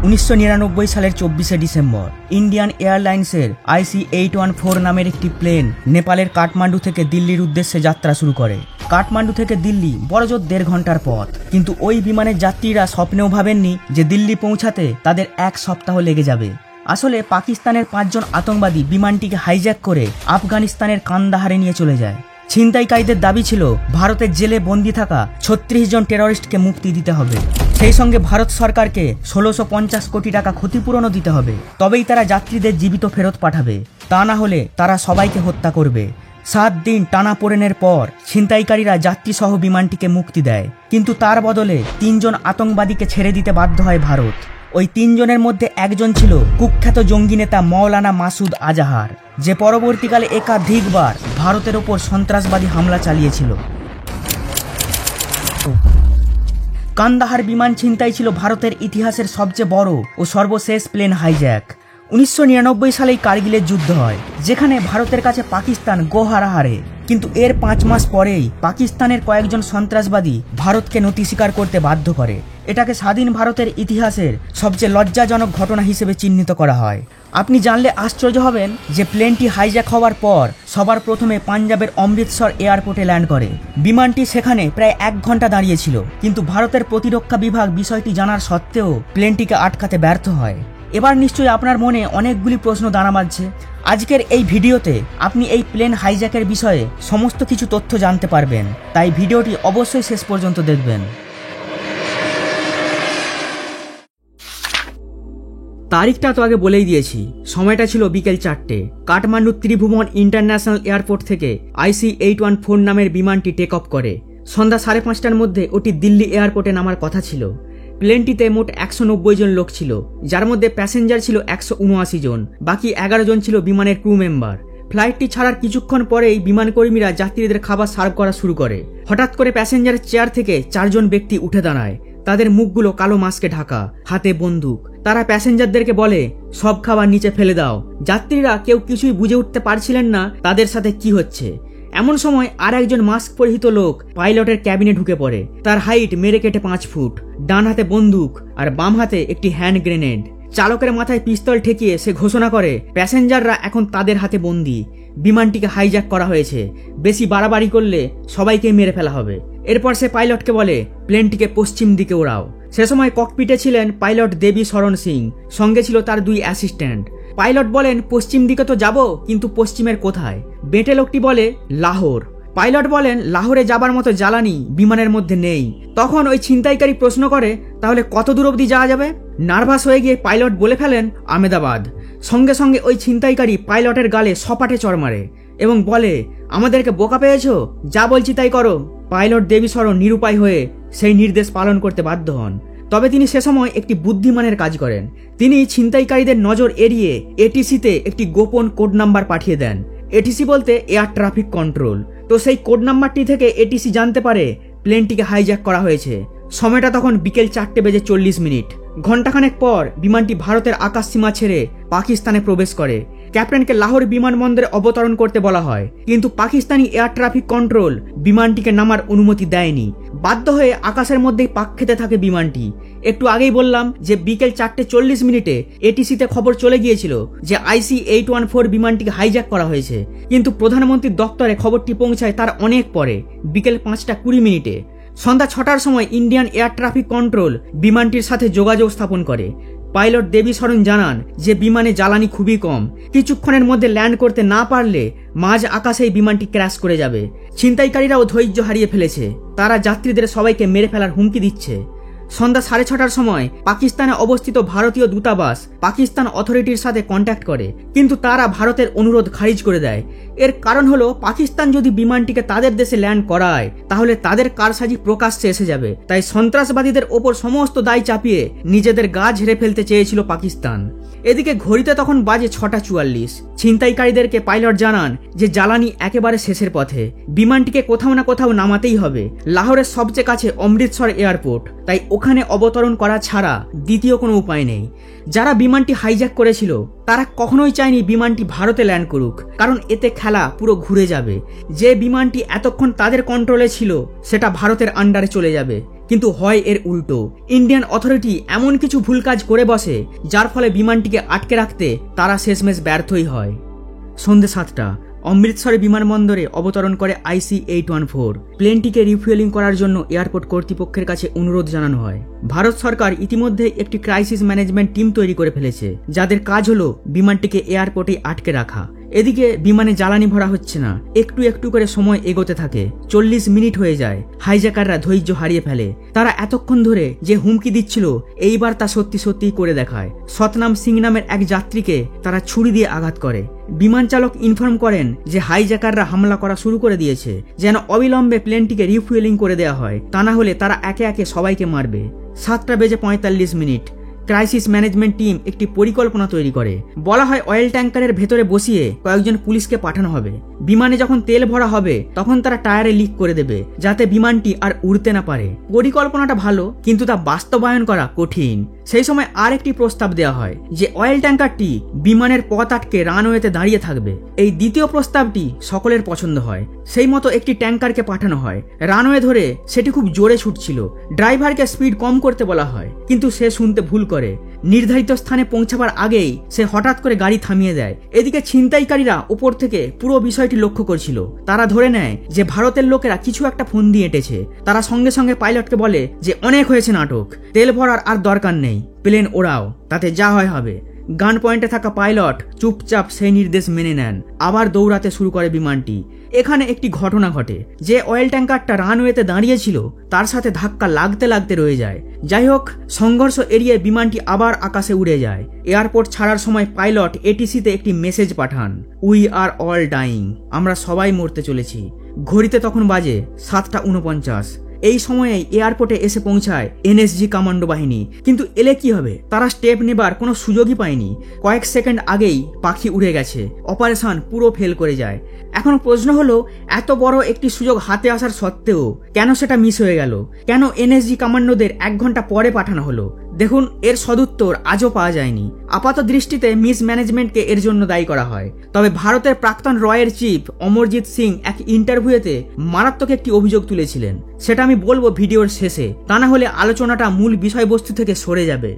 1999 সালের 24শে December Indian এয়ারলাইন্সের IC814 নামের একটি প্লেন নেপালের কাঠমান্ডু থেকে দিল্লির উদ্দেশ্যে যাত্রা শুরু করে। কাঠমান্ডু থেকে দিল্লি বড়জোর 1.5 ঘন্টার পথ, কিন্তু ওই বিমানের যাত্রীরা স্বপ্নেও ভাবেননি যে দিল্লি পৌঁছাতে তাদের 1 সপ্তাহ লেগে যাবে। আসলে পাকিস্তানের 5 জন আতঙ্কবাদী বিমানটিকে হাইজ্যাক করে আফগানিস্তানের কান্দাহারে নিয়ে চলে যায়। ছিনতাইকারীদের দাবি ছিল ভারতের জেলে বন্দী থাকা 36 জন টেররিস্টকে মুক্তি দিতে হবে, সেই সঙ্গে ভারত সরকারকে 1650 কোটি টাকা ক্ষতিপূরণও দিতে হবে, তবেই তারা যাত্রীদের জীবিত ফেরত পাঠাবে, তা না হলে তারা সবাইকে হত্যা করবে। 7 দিন টানাপোড়েনের পর ছিনতাইকারীরা যাত্রীসহ বিমানটিকে মুক্তি দেয়, কিন্তু তার বদলে 3 জন আতঙ্কবাদীকে ছেড়ে দিতে বাধ্য হয় ভারত। ওই 3 জনের মধ্যে একজন ছিল কুখ্যাত জঙ্গি নেতা মৌলানা মাসুদ আজাহার, যে পরবর্তীকালে একাধিকবার ভারতের ওপর সন্ত্রাসবাদী হামলা চালিয়েছিল। কান্দাহার বিমান ছিনতাই ছিল ভারতের ইতিহাসের সবচেয়ে বড় ও সর্বশেষ প্লেন হাইজ্যাক। 1999 সালেই কার্গিলের যুদ্ধ হয়, যেখানে ভারতের কাছে পাকিস্তান গোহারা হারে, কিন্তু এর 5 মাস পরেই পাকিস্তানের কয়েকজন সন্ত্রাসবাদী ভারতকে নতি স্বীকার করতে বাধ্য করে। এটাকে স্বাধীন ভারতের ইতিহাসের সবচেয়ে লজ্জাজনক ঘটনা হিসেবে চিহ্নিত করা হয়। আপনি জানলে আশ্চর্য হবেন যে প্লেনটি হাইজ্যাক হওয়ার পর সবার প্রথমে পাঞ্জাবের অমৃতসর এয়ারপোর্টে ল্যান্ড করে। বিমানটি সেখানে প্রায় 1 ঘন্টা দাঁড়িয়েছিল, কিন্তু ভারতের প্রতিরক্ষা বিভাগ বিষয়টি জানার সত্ত্বেও প্লেনটিকে আটকাতে ব্যর্থ হয়। এবার নিশ্চয়ই আপনার মনে অনেকগুলি প্রশ্ন দানা বাঁধছে। আজকের এই ভিডিওতে আপনি এই প্লেন হাইজ্যাকের বিষয়ে সমস্ত কিছু তথ্য জানতে পারবেন, তাই ভিডিওটি অবশ্যই শেষ পর্যন্ত দেখবেন। তারিখটা তো আগে বলেই দিয়েছি, সময়টা ছিল বিকেল 4টে। কাঠমান্ডু ত্রিভুবন ইন্টারন্যাশনাল এয়ারপোর্ট থেকে IC814 নামের বিমানটি টেক অফ করে। সন্ধ্যা 5:30টার মধ্যে ওটি দিল্লি এয়ারপোর্টে নামার কথা ছিল। প্লেনটিতে মোট 190 জন লোক ছিল, যার মধ্যে প্যাসেঞ্জার ছিল 179 জন, বাকি 11 জন ছিল বিমানের ক্রু মেম্বার। ফ্লাইটটি ছাড়ার কিছুক্ষণ পরেই বিমান কর্মীরা যাত্রীদের খাবার সার্ভ করা শুরু করে। হঠাৎ করে প্যাসেঞ্জারের চেয়ার থেকে 4 জন ব্যক্তি উঠে দাঁড়ায়। তাদের মুখগুলো কালো মাস্কে ঢাকা, হাতে বন্দুক। তারা প্যাসেঞ্জারদেরকে বলে, সব খাবার নিচে ফেলে দাও। যাত্রীরা কেউ কিছুই বুঝে উঠতে পারছিলেন না তাদের সাথে কি হচ্ছে। এমন সময় আর একজন মাস্ক পরিহিত লোক পাইলটের ক্যাবিনে ঢুকে পড়ে। তার হাইট মেরে কেটে 5 ফুট, ডান হাতে বন্দুক আর বাম হাতে একটি হ্যান্ড গ্রেনেড। চালকের মাথায় পিস্তল ঠেকিয়ে সে ঘোষণা করে, প্যাসেঞ্জাররা এখন তাদের হাতে বন্দী। বিমানটিকে হাইজ্যাক করা হয়েছে, বেশি বাড়াবাড়ি করলে সবাইকে মেরে ফেলা হবে। এরপর সে পাইলটকে বলে, প্লেনটিকে পশ্চিম দিকে ওড়াও। সে সময় ককপিটে ছিলেন পাইলট দেবী শরণ সিং, সঙ্গে ছিল তার 2 অ্যাসিস্ট্যান্ট। পাইলট বলেন, পশ্চিম দিকে তো যাব, কিন্তু পশ্চিমের কোথায়? বেঁটে লোকটি বলে, লাহোর। পাইলট বলেন, লাহোরে যাবার মতো জ্বালানি বিমানের মধ্যে নেই। তখন ওই ছিনতাইকারী প্রশ্ন করে, তাহলে কত দূর অবধি যাওয়া যাবে? নার্ভাস হয়ে গিয়ে পাইলট বলে ফেলেন, আহমেদাবাদ। সঙ্গে সঙ্গে ওই ছিনতাইকারী পাইলটের গালে সপাটে চড় মারে এবং বলে, আমাদেরকে বোকা পেয়েছো, যা বলছি তাই করো। পাইলট দেবী শরণ নিরুপায় হয়ে সেই নির্দেশ পালন করতে বাধ্য হন। তবে তিনি সে সময় একটি বুদ্ধিমানের কাজ করেন। তিনি ছিনতাইকারীদের নজর এড়িয়ে এটিসিতে একটি গোপন কোড নাম্বার পাঠিয়ে দেন। এটিসি বলতে এয়ার ট্রাফিক কন্ট্রোল। তো সেই কোড নাম্বারটি থেকে এটিসি জানতে পারে প্লেনটিকে হাইজ্যাক করা হয়েছে। সময়টা তখন বিকেল 4:40। ঘণ্টাখানেক পর বিমানটি ভারতের আকাশসীমা ছেড়ে পাকিস্তানে প্রবেশ করে। ক্যাপ্টেনকে লাহোর বিমানবন্দরে অবতরণ করতে বলা হয়, কিন্তু পাকিস্তানি এয়ার ট্রাফিক কন্ট্রোল বিমানটিকে নামার অনুমতি দেয়নি। বাধ্য হয়ে আকাশের মধ্যেই পাক খেতে থাকে বিমানটি। একটু আগেই বললাম যে বিকেল 4:40 এটিসিতে খবর চলে গিয়েছিল যে IC814 বিমানটিকে হাইজ্যাক করা হয়েছে, কিন্তু প্রধানমন্ত্রীর দপ্তরে খবরটি পৌঁছায় তার অনেক পরে, বিকেল 5:20। সন্ধ্যা 6টার সময় ইন্ডিয়ান এয়ার ট্রাফিক কন্ট্রোল বিমানটির সাথে যোগাযোগ স্থাপন করে। পাইলট দেবী শরণ জানান যে বিমানে জ্বালানি খুবই কম, কিছুক্ষণের মধ্যে ল্যান্ড করতে না পারলে মাঝ আকাশেই বিমানটি ক্র্যাশ করে যাবে। ছিনতাইকারীরাও ধৈর্য হারিয়ে ফেলেছে, তারা যাত্রীদের সবাইকে মেরে ফেলার হুমকি দিচ্ছে। সন্ধ্যা 6:30টার সময় পাকিস্তানে অবস্থিত ভারতীয় দূতাবাস পাকিস্তান অথরিটির সাথে কন্ট্যাক্ট করে, কিন্তু তারা ভারতের অনুরোধ খারিজ করে দেয়। এর কারণ হলো, পাকিস্তান যদি বিমানটিকে তাদের দেশে ল্যান্ড করায় তাহলে তাদের কারসাজি প্রকাশ্যে এসে যাবে। তাই সন্ত্রাসবাদীদের ওপর সমস্ত দায় চাপিয়ে নিজেদের গা ঝেড়ে ফেলতে চেয়েছিল পাকিস্তান। এদিকে ঘড়িতে তখন বাজে 6:44। ছিনতাইকারীদেরকে পাইলট জানান যে জ্বালানি একেবারে শেষের পথে, বিমানটিকে কোথাও না কোথাও নামাতেই হবে। লাহোরের সবচেয়ে কাছে অমৃতসর এয়ারপোর্ট, তাই ওখানে অবতরণ করা ছাড়া দ্বিতীয় কোনো উপায় নেই। যারা বিমানটি হাইজ্যাক করেছিল তারা কখনোই চায়নি বিমানটি ভারতে ল্যান্ড করুক, কারণ এতে খেলা পুরো ঘুরে যাবে। যে বিমানটি এতক্ষণ তাদের কন্ট্রোলে ছিল সেটা ভারতের আন্ডারে চলে যাবে। কিন্তু হয় এর উল্টো, ইন্ডিয়ান অথরিটি এমন কিছু ভুল কাজ করে বসে যার ফলে বিমানটিকে আটকে রাখতে তারা শেষমেশ ব্যর্থই হয়। সন্ধ্যে 7টা অমৃতসরে বিমানবন্দরে অবতরণ করে IC-814। প্লেনটিকে রিফুয়েলিং করার জন্য এয়ারপোর্ট কর্তৃপক্ষের কাছে অনুরোধ জানানো হয়। ভারত সরকার ইতিমধ্যে একটি ক্রাইসিস ম্যানেজমেন্ট টিম তৈরি করে ফেলেছে, যাদের কাজ হলো বিমানটিকে এয়ারপোর্টে আটকে রাখা। এদিকে বিমানে জ্বালানি ভরা হচ্ছে না, একটু একটু করে সময় এগোতে থাকে। 40 মিনিট হয়ে যায়। হাইজ্যাকাররা ধৈর্য হারিয়ে ফেলে। তারা এতক্ষণ ধরে যে হুমকি দিচ্ছিল এইবার তা সত্যি সত্যিই করে দেখায়। সতনাম সিং নামের এক যাত্রীকে তারা ছুরি দিয়ে আঘাত করে। বিমান চালক ইনফর্ম করেন যে হাইজ্যাকাররা হামলা করা শুরু করে দিয়েছে, যেন অবিলম্বে প্লেনটিকে রিফুয়েলিং করে দেওয়া হয়, তা না হলে তারা একে একে সবাইকে মারবে। 7:45 ক্রাইসিস ম্যানেজমেন্ট টিম একটি পরিকল্পনা তৈরি করে। বলা হয় অয়েল ট্যাঙ্কারের ভেতরে বসিয়ে কয়েকজন পুলিশকে পাঠানো হবে। বিমানে যখন তেল ভরা হবে তখন তারা টায়ারে লিক করে দেবে, যাতে বিমানটি আর উড়তে না পারে। পরিকল্পনাটা ভালো, কিন্তু তা বাস্তবায়ন করা কঠিন। সেই সময় আর একটি প্রস্তাব দেওয়া হয় যে অয়েল ট্যাঙ্কারটি বিমানের পথ আটকে রানওয়েতে দাঁড়িয়ে থাকবে। এই দ্বিতীয় প্রস্তাবটি সকলের পছন্দ হয়। সেই মতো একটি ট্যাঙ্কারকে পাঠানো হয়। রানওয়ে ধরে সেটি খুব জোরে ছুটছিল। ড্রাইভারকে স্পিড কম করতে বলা হয়, কিন্তু সে শুনতে ভুল করে। নির্ধারিত স্থানে পৌঁছাবার আগেই সে হঠাৎ করে গাড়ি থামিয়ে দেয়। এদিকে ছিনতাইকারীরা উপর থেকে পুরো বিষয়টি লক্ষ্য করছিল। তারা ধরে নেয় যে ভারতের লোকেরা কিছু একটা ফোন দিয়ে এঁটেছে। তারা সঙ্গে সঙ্গে পাইলটকে বলে যে অনেক হয়েছে নাটক, তেল ভরার আর দরকার নেই, প্লেন ওড়াও, তাতে যা হয় হবে। গান পয়েন্টে থাকা পাইলট চুপচাপ সেই নির্দেশ মেনে নেন। আবার দৌড়াতে শুরু করে বিমানটি। এখানে একটি ঘটনা ঘটে। যে অয়েল ট্যাঙ্কারটা রানওয়েতে দাঁড়িয়েছিল তার সাথে ধাক্কা লাগতে লাগতে রয়ে যায়। যাই হোক, সংঘর্ষ এড়িয়ে বিমানটি আবার আকাশে উড়ে যায়। এয়ারপোর্ট ছাড়ার সময় পাইলট ATC-তে একটি মেসেজ পাঠান, উই আর অল ডাইং, আমরা সবাই মরতে চলেছি। ঘড়িতে তখন বাজে 7:49। এই সময়ে এয়ারপোর্টে এসে পৌঁছায় NSG কমান্ডো বাহিনী। কিন্তু এলে কি হবে, তারা স্টেপ নেবার কোনো সুযোগই পায়নি। কয়েক সেকেন্ড আগেই পাখি উড়ে গেছে। অপারেশন পুরো ফেল করে যায়। এখন প্রশ্ন হলো, এত বড় একটি সুযোগ হাতে আসার সত্ত্বেও কেন সেটা মিস হয়ে গেল? কেন NSG কমান্ডোদের 1 ঘন্টা পরে পাঠানো হলো? দেখুন, এর সদুত্তর আজও পাওয়া যায়নি। আপাত দৃষ্টিতে মিস ম্যানেজমেন্টকে এর জন্য দায়ী করা হয়। তবে ভারতের প্রাক্তন রয়ের চিফ অমরজিৎ সিং এক ইন্টারভিউতে মারাত্মক একটি অভিযোগ তুলেছিলেন। সেটা আমি বলবো ভিডিওর শেষে, তা না হলে আলোচনাটা মূল বিষয়বস্তু থেকে সরে যাবে।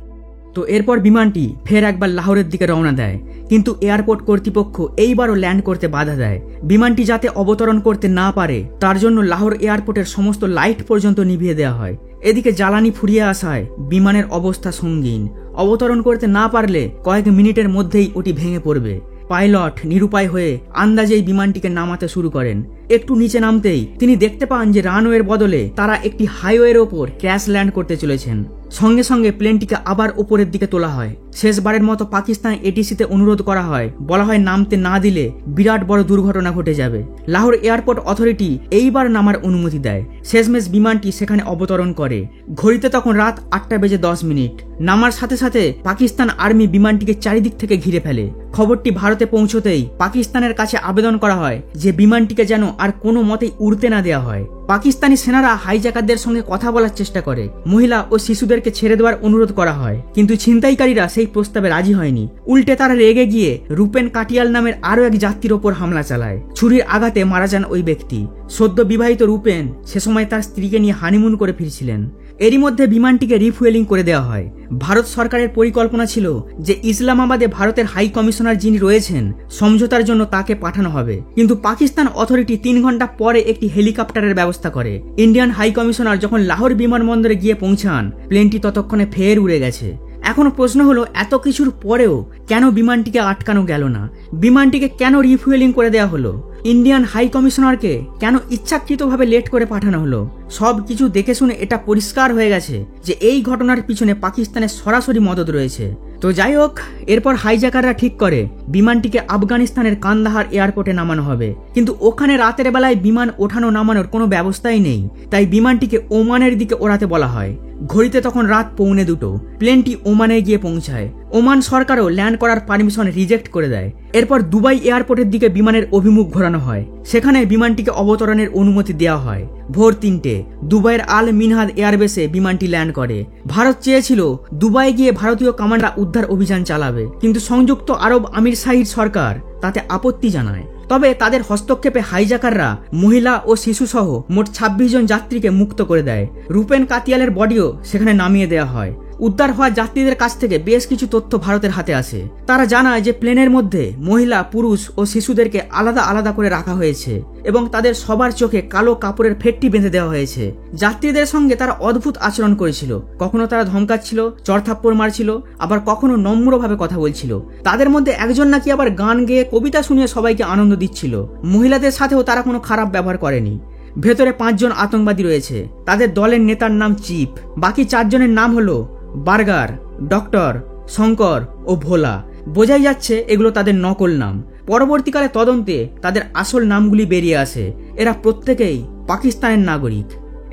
তো এরপর বিমানটি ফের একবার লাহোরের দিকে রওনা দেয়, কিন্তু এয়ারপোর্ট কর্তৃপক্ষ এইবারও ল্যান্ড করতে বাধা দেয়। বিমানটি যাতে অবতরণ করতে না পারে তার জন্য লাহোর এয়ারপোর্টের সমস্ত লাইট পর্যন্ত নিভিয়ে দেওয়া হয়। এদিকে জ্বালানি ফুরিয়ে আসায় বিমানের অবস্থা সঙ্গীন। অবতরণ করতে না পারলে কয়েক মিনিটের মধ্যেই ওটি ভেঙে পড়বে। পাইলট নিরুপায় হয়ে আন্দাজেই বিমানটিকে নামাতে শুরু করেন। একটু নিচে নামতেই তিনি দেখতে পান যে রানওয়ের বদলে তারা একটি হাইওয়ের ওপর ক্র্যাশ ল্যান্ড করতে চলেছেন। সঙ্গে সঙ্গে প্লেনটিকে আবার উপরের দিকে তোলা হয়। শেষবারের মতো পাকিস্তান ATC-তে অনুরোধ করা হয়। বলা হয় নামতে না দিলে বিরাট বড় দুর্ঘটনা ঘটে যাবে। লাহোর এয়ারপোর্ট অথরিটি এইবার নামার অনুমতি দেয়। শেষমেশ বিমানটি সেখানে অবতরণ করে। ঘড়িতে তখন রাত 8:10। নামার সাথে সাথে পাকিস্তান আর্মি বিমানটিকে চারিদিক থেকে ঘিরে ফেলে। খবরটি ভারতে পৌঁছতেই পাকিস্তানের কাছে আবেদন করা হয় যে বিমানটিকে যেন আর কোনো মতেই উড়তে না দেওয়া হয়। পাকিস্তানি সেনারা হাইজ্যাকারদের সঙ্গে কথা বলার চেষ্টা করে। মহিলা ও শিশুদেরকে ছেড়ে দেওয়ার অনুরোধ করা হয়, কিন্তু ছিনতাইকারীরা সেই প্রস্তাবে রাজি হয়নি। উল্টে তারা রেগে গিয়ে রূপেন কাটিয়াল নামের আরো এক যাত্রীর ওপর হামলা চালায়। ছুরির আঘাতে মারা যান ওই ব্যক্তি। সদ্য বিবাহিত রূপেন সে সময় তার স্ত্রীকে নিয়ে হানিমুন করে ফিরছিলেন। এরই মধ্যে বিমানটিকে রিফুয়েলিং করে দেওয়া হয়। ভারত সরকারের পরিকল্পনা ছিল যে ইসলামাবাদে ভারতের হাই কমিশনার যিনি রয়েছেন সমঝোতার জন্য তাকে পাঠানো হবে, কিন্তু পাকিস্তান অথরিটি 3 ঘন্টা পরে একটি হেলিকপ্টারের ব্যবস্থা করে। ইন্ডিয়ান হাই কমিশনার যখন লাহোর বিমানবন্দরে গিয়ে পৌঁছান, প্লেনটি ততক্ষণে ফের উড়ে গেছে। এখন প্রশ্ন হলো, এত কিছুর পরেও কেন বিমানটিকে আটকানো গেল না? বিমানটিকে কেন রিফুয়েলিং করে দেওয়া হলো? ইন্ডিয়ান হাই কমিশনারকে কেন ইচ্ছাকৃতভাবে লেট করে পাঠানো হলো? সব কিছু দেখে শুনে এটা পরিষ্কার হয়ে গেছে যে এই ঘটনার পিছনে পাকিস্তানের সরাসরি মদত রয়েছে। তো যাই হোক, এরপর হাইজ্যাকাররা ঠিক করে বিমানটিকে আফগানিস্তানের কান্দাহার এয়ারপোর্টে নামানো হবে, কিন্তু ওখানে রাতের বেলায় বিমান ওঠানো নামানোর কোনো ব্যবস্থাই নেই। তাই বিমানটিকে ওমানের দিকে ওড়াতে বলা হয়। ঘড়িতে তখন রাত 1:45। প্লেনটি ওমানে গিয়ে পৌঁছায়। ওমান সরকারও ল্যান্ড করার পারমিশন রিজেক্ট করে দেয়। এরপর দুবাই এয়ারপোর্টের দিকে বিমানের অভিমুখ ঘোরানো হয়। সেখানে বিমানটিকে অবতরণের অনুমতি দেওয়া হয়। ভোর 3টে দুবাইয়ের আল মিনহাদ এয়ারবেসে বিমানটি ল্যান্ড করে। ভারত চেয়েছিল দুবাই গিয়ে ভারতীয় কামান্ডাররা উদ্ধার অভিযান চালাবে, কিন্তু সংযুক্ত আরব আমির শাহির সরকার তাতে আপত্তি জানায়। তবে তাদের হস্তক্ষেপে হাইজাকাররা মহিলা ও শিশু সহ মোট 26 জন যাত্রীকে মুক্ত করে দেয়। রূপেন কাতিয়ালের বডিও সেখানে নামিয়ে দেওয়া হয়। উদ্ধার হওয়া যাত্রীদের কাছ থেকে বেশ কিছু তথ্য ভারতের হাতে আসে। তারা জানায় যে প্লেনের মধ্যে মহিলা, পুরুষ ও শিশুদেরকে আলাদা আলাদা করে রাখা হয়েছে এবং তাদের সবার চোখে কালো কাপড়ের ফেটটি বেঁধে দেওয়া হয়েছে। যাত্রীদের সঙ্গে তারা অদ্ভুত আচরণ করেছিল। কখনো তারা ধমকাচ্ছিল, চড়থাপ্পড় মারছিল, আবার কখনো নম্রভাবে কথা বলছিল। তাদের মধ্যে একজন নাকি আবার গান গেয়ে কবিতা শুনিয়ে সবাইকে আনন্দ দিচ্ছিল। মহিলাদের সাথেও তারা কোনো খারাপ ব্যবহার করেনি। ভেতরে 5 জন আতঙ্কবাদী রয়েছে। তাদের দলের নেতার নাম চিপ। বাকি 4 জনের নাম হলো বার্গার, ডক্টর, শঙ্কর ও ভোলা। বোঝাই যাচ্ছে এগুলো তাদের নকল নাম। পরবর্তীকালে তদন্তে তাদের আসল নামগুলি বেরিয়ে আসে। এরা প্রত্যেকেই পাকিস্তানের নাগরিক।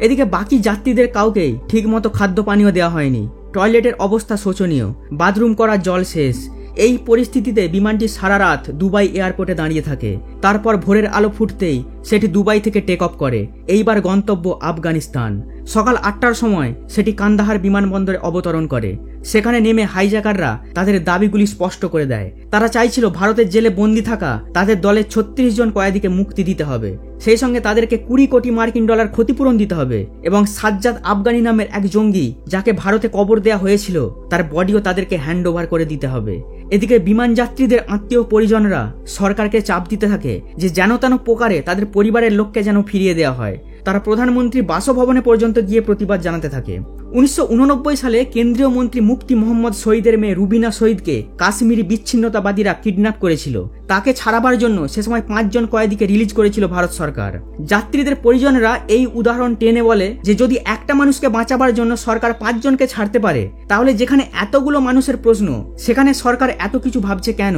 এদিকে বাকি যাত্রীদের কাউকেই ঠিকমতো খাদ্য পানীয় দেওয়া হয়নি। টয়লেটের অবস্থা শোচনীয়, বাথরুম করার জল শেষ। এই পরিস্থিতিতে বিমানটি সারা রাত দুবাই এয়ারপোর্টে দাঁড়িয়ে থাকে। তারপর ভোরের আলো ফুটতেই সেটি দুবাই থেকে টেক অফ করে। এইবার গন্তব্য আফগানিস্তান। সকাল 8টার সময় সেটি কান্দাহার বিমানবন্দরে অবতরণ করে। সেখানে নেমে হাইজাকাররা তাদের দাবিগুলি স্পষ্ট করে দেয়। তারা চাইছিল ভারতের জেলে বন্দী থাকা তাদের দলের 36 জন কয়েদিকে মুক্তি দিতে হবে। সেই সঙ্গে তাদেরকে 20 কোটি মার্কিন ডলার ক্ষতিপূরণ দিতে হবে এবং সাজ্জাদ আফগানি নামের এক জঙ্গি, যাকে ভারতে কবর দেওয়া হয়েছিল, তার বডিও তাদেরকে হ্যান্ড ওভার করে দিতে হবে। এদিকে বিমান যাত্রীদের আত্মীয় পরিজনরা সরকারকে চাপ দিতে থাকে যে যেন তেন প্রকারে তাদের পরিবারের লোককে যেন ফিরিয়ে দেওয়া হয়। তারা প্রধানমন্ত্রীর বাসভবনে পর্যন্ত গিয়ে প্রতিবাদ জানাতে থাকে। 1989 সালে কেন্দ্রীয় মন্ত্রী মুফতি মোহাম্মদ শহীদের মেয়ে রুবিনা শহীদকে কাশ্মীরি বিচ্ছিন্নতাবাদীরা কিডন্যাপ করেছিল। তাকে ছাড়াবার জন্য সে সময় 5 জন কয়েদিকে রিলিজ করেছিল ভারত সরকার। যাত্রীদের পরিজনরা এই উদাহরণ টেনে বলে যে যদি একটা মানুষকে বাঁচাবার জন্য সরকার 5 জনকে ছাড়তে পারে, তাহলে যেখানে এতগুলো মানুষের প্রশ্ন, সেখানে সরকার এত কিছু ভাবছে কেন?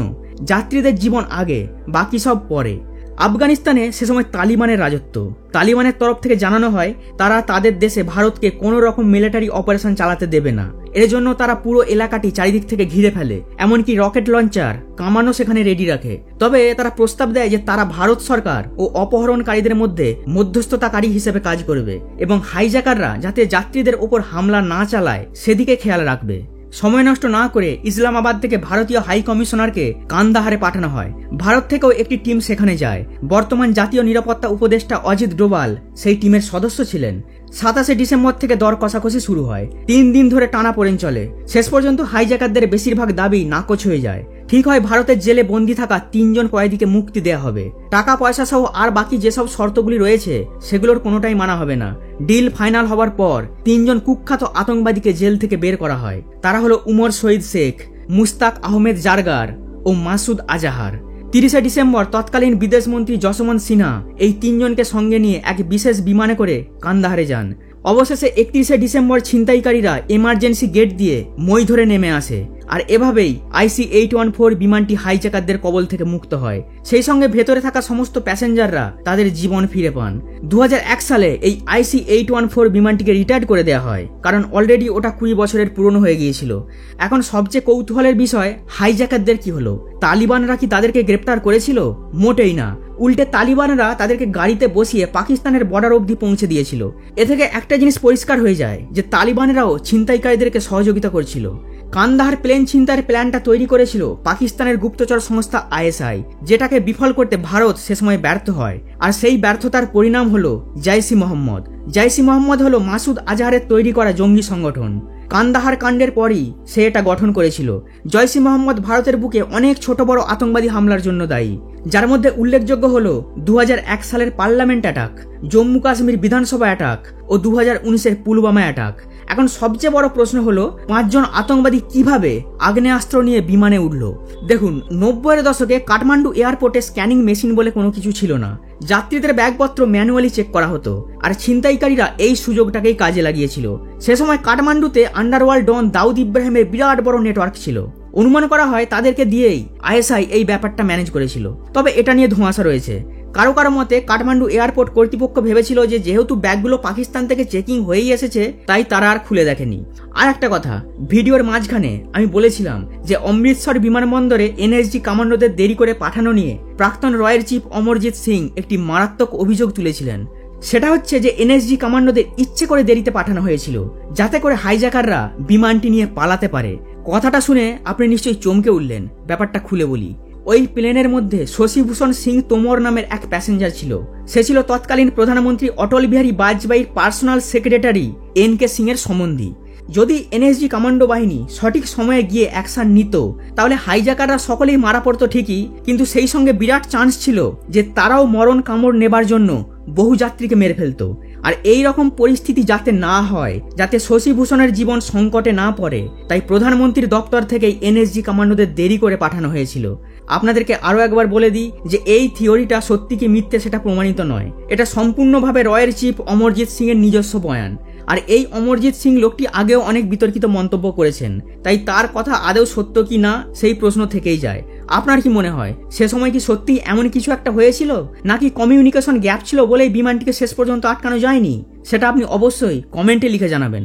যাত্রীদের জীবন আগে, বাকি সব পরে। আফগানিস্তানে সে সময় তালিবানের রাজত্ব। তালিবানের তরফ থেকে জানানো হয় তারা তাদের দেশে ভারতকে কোনো রকম মিলিটারি অপারেশন চালাতে দেবে না। এর জন্য তারা পুরো এলাকাটি চারিদিক থেকে ঘিরে ফেলে, এমনকি রকেট লঞ্চার, কামানও সেখানে রেডি রাখে। তবে তারা প্রস্তাব দেয় যে তারা ভারত সরকার ও অপহরণকারীদের মধ্যে মধ্যস্থতাকারী হিসেবে কাজ করবে এবং হাইজাকাররা যাতে যাত্রীদের ওপর হামলা না চালায় সেদিকে খেয়াল রাখবে। সময় নষ্ট না করে ইসলামাবাদ থেকে ভারতীয় হাই কমিশনারকে কান্দাহারে পাঠানো হয়। ভারত থেকেও একটি টিম সেখানে যায়। বর্তমান জাতীয় নিরাপত্তা উপদেষ্টা অজিত ডোভাল সেই টিমের সদস্য ছিলেন। 27শে ডিসেম্বর থেকে দর কষাকষি শুরু হয়। 3 দিন ধরে টানাপোড়েন চলে। শেষ পর্যন্ত হাইজ্যাকারদের বেশিরভাগ দাবি নাকচ হয়ে যায়। ঠিক হয় ভারতের জেলে বন্দী থাকা 3 জন কয়েদিকে মুক্তি দেয়া হবে। টাকা পয়সা সহ আর বাকি যেসব শর্তগুলি রয়েছে সেগুলোর কোনোটাই মানা হবে না। ডিল ফাইনাল হওয়ার পর 3 জন কুখ্যাত আতঙ্কবাদীকে জেল থেকে বের করা হয়। তারা হলো উমর শহীদ শেখ, মুস্তাক আহমেদ জারগার ও মাসুদ আজাহার। 30শে ডিসেম্বর তৎকালীন বিদেশমন্ত্রী যশবন্ত সিনহা এই 3 জনকে সঙ্গে নিয়ে এক বিশেষ বিমানে করে কান্দাহারে যান। অবশেষে 31শে ডিসেম্বর ছিনতাইকারীরা এমার্জেন্সি গেট দিয়ে মই ধরে নেমে আসে। আর এভাবেই IC-814 বিমানটি হাইজ্যাকারদের কবল থেকে মুক্ত হয়। সেই সঙ্গে ভেতরে থাকা সমস্ত প্যাসেঞ্জাররা তাদের জীবন ফিরে পান। 2001 সালে এই IC-814 বিমানটিকে রিটায়ার্ড করে দেওয়া হয়, কারণ অলরেডি ওটা 20 বছরের পুরনো হয়ে গিয়েছিল। এখন সবচেয়ে কৌতূহলের বিষয়, হাইজ্যাকারদের কি হলো? তালিবানরা কি তাদেরকে গ্রেপ্তার করেছিল? মোটেই না। উল্টে তালিবানরা তাদেরকে গাড়িতে বসিয়ে পাকিস্তানের বর্ডার অবধি পৌঁছে দিয়েছিল। এ থেকে একটা জিনিস পরিষ্কার হয়ে যায় যে তালিবানরাও ছিনতাইকারীদেরকে সহযোগিতা করছিল। কান্দাহার প্লেন ছিনতাইয়ের প্ল্যানটা তৈরি করেছিল পাকিস্তানের গুপ্তচর সংস্থা ISI, যেটাকে বিফল করতে ভারত সে সময় ব্যর্থ হয়। আর সেই ব্যর্থতার পরিণাম হলো জৈশ-ই-মোহাম্মদ। জৈশ-ই-মোহাম্মদ হলো মাসুদ আজহারের তৈরি করা জঙ্গি সংগঠন। কান্দাহার কাণ্ডের পরই সে এটা গঠন করেছিল। জৈশ-ই-মোহাম্মদ ভারতের বুকে অনেক ছোট বড় আতঙ্কবাদী হামলার জন্য দায়ী, যার মধ্যে উল্লেখযোগ্য হলো 2001 সালের পার্লামেন্ট অ্যাটাক, জম্মু কাশ্মীর বিধানসভা অ্যাটাক ও 2019-এর পুলওয়ামা অ্যাটাক। এখন সবচেয়ে বড় প্রশ্ন হলো 5 জন আতঙ্কবাদী কিভাবে আগ্নেয়াস্ত্র নিয়ে বিমানে উঠল? দেখুন, 90-এর দশকে কাঠমান্ডু এয়ারপোর্টে স্ক্যানিং মেশিন বলে কোনো কিছু ছিল না। যাত্রীদের ব্যাগপত্র ম্যানুয়ালি চেক করা হতো, আর ছিনতাইকারীরা এই সুযোগটাকেই কাজে লাগিয়েছিল। সে সময় কাঠমান্ডুতে আন্ডারওয়ার্ল্ড ডন দাউদ ইব্রাহিমের বিরাট বড় নেটওয়ার্ক ছিল। অনুমান করা হয় তাদেরকে দিয়েই ISI এই ব্যাপারটা ম্যানেজ করেছিল। তবে এটা নিয়ে ধোঁয়াশা রয়েছে, কারো কারো মতে কাঠমান্ডু এয়ারপোর্ট কর্তৃপক্ষ ভেবেছিল যে যেহেতু ব্যাগগুলো পাকিস্তান থেকে চেকিং হয়েই এসেছে তাই তারা আর খুলে দেখেনি। আর একটা কথা, ভিডিওর মাঝখানে আমি বলেছিলাম যে অমৃতসর বিমানবন্দরে এনএসজি কমান্ডোদের দেরি করে পাঠানো নিয়ে প্রাক্তন রয়ের চিফ অমরজিৎ সিং একটি মারাত্মক অভিযোগ তুলেছিলেন। সেটা হচ্ছে যে এনএসজি কমান্ডোদের ইচ্ছে করে দেরিতে পাঠানো হয়েছিল যাতে করে হাইজ্যাকাররা বিমানটি নিয়ে পালাতে পারে। কথাটা শুনে আপনি নিশ্চয়ই চমকে উঠলেন। ব্যাপারটা খুলে বলি। ওই প্লেনের মধ্যে শশীভূষণ সিং তোমর নামের এক প্যাসেঞ্জার ছিল। সে ছিল তৎকালীন প্রধানমন্ত্রী অটল বিহারী বাজপেয়ীর পার্সোনাল সেক্রেটারি এন.কে. সিং এর সম্বন্ধী। যদি এনএসজি কমান্ডো বাহিনী সঠিক সময়ে গিয়ে অ্যাকশন নিত তাহলে হাইজ্যাকাররা সকলেই মারা পড়তো ঠিকই, কিন্তু সেই সঙ্গে বিরাট চান্স ছিল যে তারাও মরণ কামড় নেবার জন্য বহু যাত্রীকে মেরে ফেলতো। আর এই রকম পরিস্থিতি যাতে না হয়, যাতে শশীভূষণের জীবন সংকটে না পড়ে, তাই প্রধানমন্ত্রীর দপ্তর থেকেই এনএসজি কমান্ডোদের দেরি করে পাঠানো হয়েছিল। আপনাদেরকে আরও একবার বলে দিই যে এই থিওরিটা সত্যি কি মিথ্যে সেটা প্রমাণিত নয়। এটা সম্পূর্ণভাবে রয়ের চিফ অমরজিৎ সিং এর নিজস্ব বয়ান। আর এই অমরজিৎ সিং লোকটি আগেও অনেক বিতর্কিত মন্তব্য করেছেন, তাই তার কথা আদৌ সত্য কি না সেই প্রশ্ন থেকেই যায়। আপনার কি মনে হয় সে সময় কি সত্যি এমন কিছু একটা হয়েছিল, নাকি কমিউনিকেশন গ্যাপ ছিল বলেই বিমানটিকে শেষ পর্যন্ত আটকানো যায়নি? সেটা আপনি অবশ্যই কমেন্টে লিখে জানাবেন।